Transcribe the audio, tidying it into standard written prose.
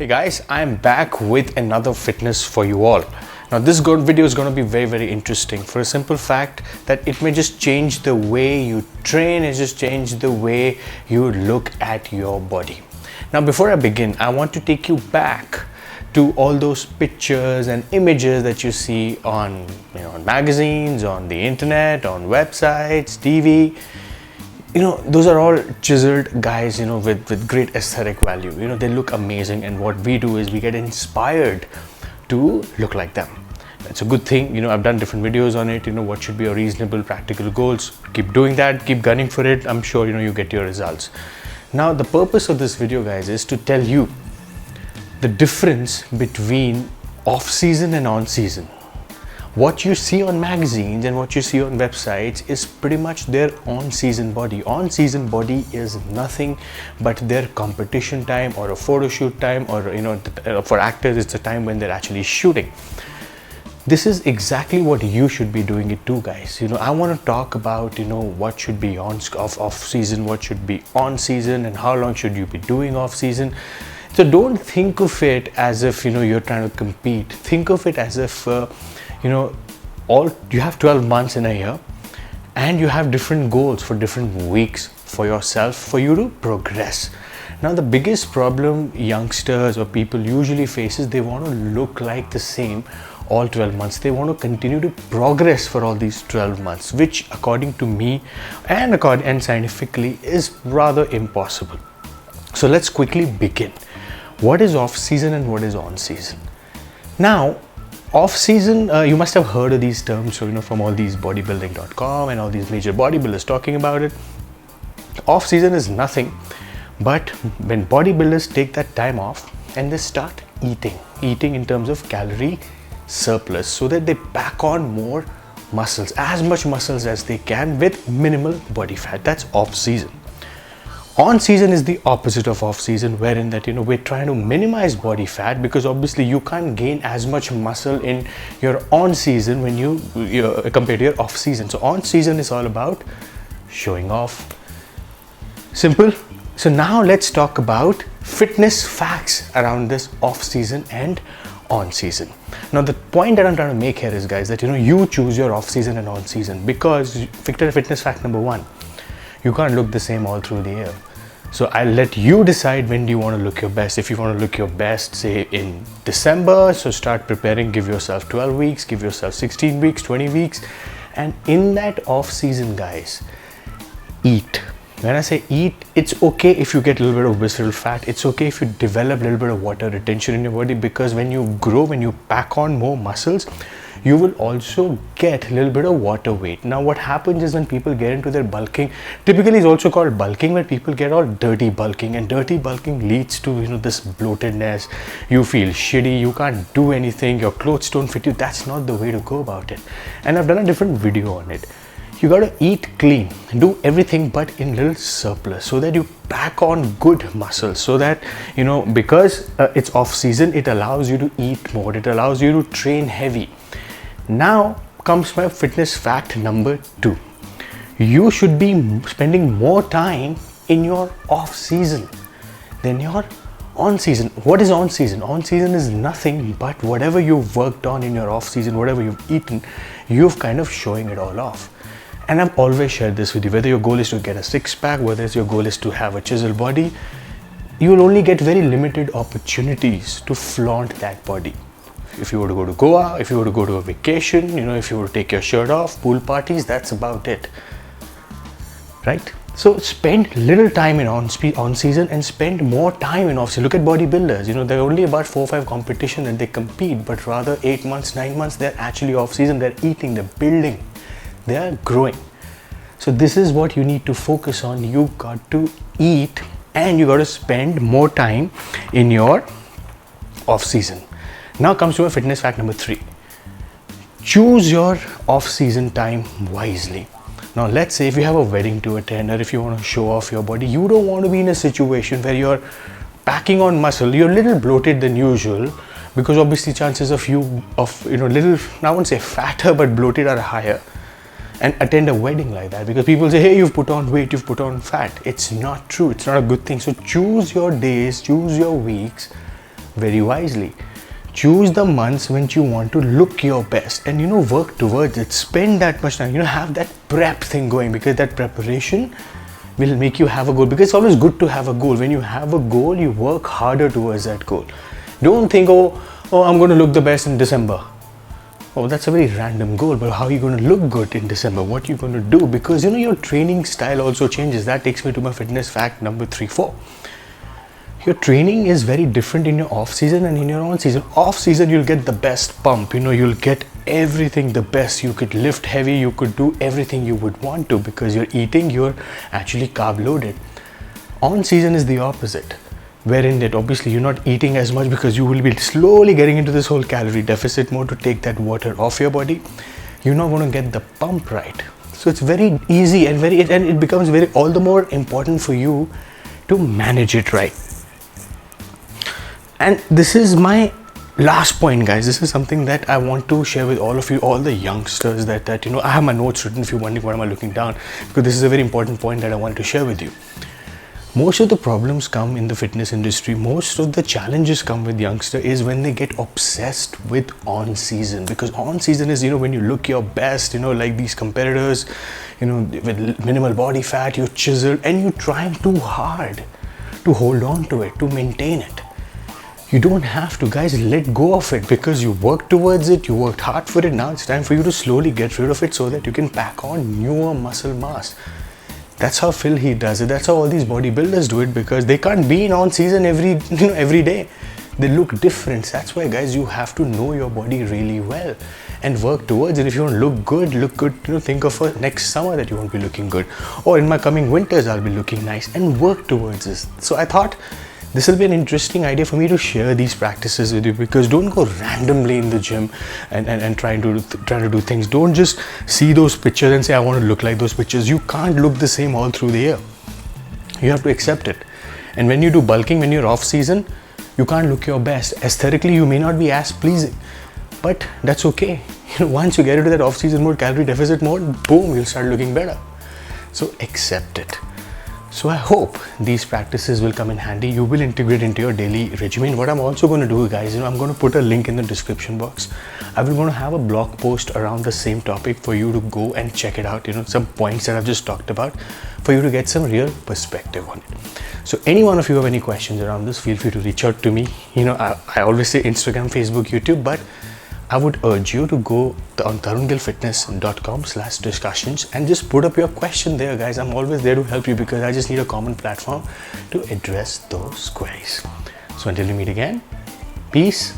Hey guys, I'm back with another fitness for you all. Now this video is going to be very interesting for a simple fact that it may just change the way you train, it just change the way you look at your body. Now before I begin, I want to take you back to all those pictures and images that you see on, on magazines, on the internet, on websites, TV. Those are all chiseled guys, with great aesthetic value. They look amazing, and what we do is we get inspired to look like them. It's a good thing. I've done different videos on it. What should be your reasonable practical goals. Keep doing that, keep gunning for it. I'm sure you get your results. Now the purpose of this video, guys, is to tell you the difference between off-season and on-season. What you see on magazines and what you see on websites is pretty much their on-season body. On-season body is nothing but their competition time or a photo shoot time, or for actors it's the time when they're actually shooting. This is exactly what you should be doing it too, guys. I want to talk about what should be off-season, what should be on-season, and how long should you be doing off-season. So don't think of it as if you're trying to compete. Think of it as if you have 12 months in a year, and you have different goals for different weeks for yourself, for you to progress. Now the biggest problem youngsters or people usually face is they want to look like the same all 12 months. They want to continue to progress for all these 12 months, which according to me and scientifically is rather impossible. So let's quickly begin. What is off season and what is on season? Now off season, you must have heard of these terms, from all these bodybuilding.com and all these major bodybuilders talking about it. Off season is nothing but when bodybuilders take that time off and they start eating in terms of calorie surplus, so that they pack on more muscles, as much muscles as they can with minimal body fat. That's off season. On season is the opposite of off season, wherein that we're trying to minimize body fat, because obviously you can't gain as much muscle in your on season when you compared to your off season. So on season is all about showing off. Simple. So now let's talk about fitness facts around this off season and on season. Now the point that I'm trying to make here is, guys, that you choose your off season and on season, because fitness fact number one, you can't look the same all through the year. So I'll let you decide when do you want to look your best. If you want to look your best, say in December, so start preparing, give yourself 12 weeks, give yourself 16 weeks, 20 weeks. And in that off season, guys, eat. When I say eat, it's okay if you get a little bit of visceral fat. It's okay if you develop a little bit of water retention in your body, because when you grow, when you pack on more muscles, you will also get a little bit of water weight. Now what happens is when people get into their bulking, typically it's also called bulking, where people get all dirty bulking, and dirty bulking leads to this bloatedness. You feel shitty, you can't do anything, your clothes don't fit you. That's not the way to go about it, and I've done a different video on it. You gotta eat clean, do everything but in little surplus, so that you pack on good muscles, so that because it's off season, it allows you to eat more, it allows you to train heavy. Now comes my fitness fact number two. You should be spending more time in your off season than your on season. What is on season? On season is nothing but whatever you've worked on in your off season, whatever you've eaten, you've kind of showing it all off. And I've always shared this with you, whether your goal is to get a six-pack, whether your goal is to have a chiseled body, you will only get very limited opportunities to flaunt that body. If you were to go to Goa, if you were to go to a vacation, if you were to take your shirt off, pool parties, that's about it, right? So spend little time in on season and spend more time in off season. Look at bodybuilders, they're only about 4 or 5 competitions and they compete, but rather 8 months, 9 months, they're actually off season, they're eating, they're building, they are growing. So this is what you need to focus on. You got to eat and you got to spend more time in your off season. Now comes to my fitness fact number 3. Choose your off season time wisely. Now let's say if you have a wedding to attend, or if you want to show off your body, you don't want to be in a situation where you're packing on muscle, you're a little bloated than usual, because obviously chances of little, I won't say fatter, but bloated are higher, and attend a wedding like that, because people say, hey, you've put on weight, you've put on fat. It's not true. It's not a good thing. So choose your days, choose your weeks very wisely. Choose the months when you want to look your best and work towards it. Spend that much time, have that prep thing going, because that preparation will make you have a goal. Because it's always good to have a goal. When you have a goal, you work harder towards that goal. Don't think, oh, I'm going to look the best in December. Oh, that's a very random goal, but how are you going to look good in December? What are you going to do? Because your training style also changes. That takes me to my fitness fact number 3, 4. Your training is very different in your off season and in your on season. Off season, you'll get the best pump. You'll get everything the best. You could lift heavy. You could do everything you would want to, because you're actually carb loaded. On season is the opposite, wherein that obviously you're not eating as much, because you will be slowly getting into this whole calorie deficit mode to take that water off your body. You're not going to get the pump right. So it's very easy and it becomes all the more important for you to manage it right. And this is my last point, guys. This is something that I want to share with all of you, all the youngsters that I have my notes written if you're wondering what am I looking down, because this is a very important point that I want to share with you. Most of the problems come in the fitness industry. Most of the challenges come with youngster is when they get obsessed with on season, because on season is, when you look your best, like these competitors, with minimal body fat, you're chiseled and you're trying too hard to hold on to it, to maintain it. You don't have to, guys. Let go of it, because you worked towards it, you worked hard for it. Now it's time for you to slowly get rid of it so that you can pack on newer muscle mass. That's how Phil Heath does it. That's how all these bodybuilders do it, because they can't be in on season every day. They look different. That's why, guys, you have to know your body really well and work towards it. If you want to look good, think of a next summer that you won't be looking good, or in my coming winters I'll be looking nice, and work towards this. So I thought this will be an interesting idea for me to share these practices with you, because don't go randomly in the gym and trying to do things. Don't just see those pictures and say I want to look like those pictures. You can't look the same all through the year. You have to accept it. And when you do bulking, when you're off season, you can't look your best. Aesthetically, you may not be as pleasing, but that's okay. Once you get into that off season mode, calorie deficit mode, boom, you'll start looking better. So accept it. So I hope these practices will come in handy. You will integrate into your daily regimen. What I'm also going to do, guys, I'm going to put a link in the description box. I'm going to have a blog post around the same topic for you to go and check it out. Some points that I've just talked about, for you to get some real perspective on it. So any one of you have any questions around this, feel free to reach out to me. I always say Instagram, Facebook, YouTube, but I would urge you to go on tarungillfitness.com/discussions and just put up your question there, guys. I'm always there to help you, because I just need a common platform to address those queries. So until we meet again, peace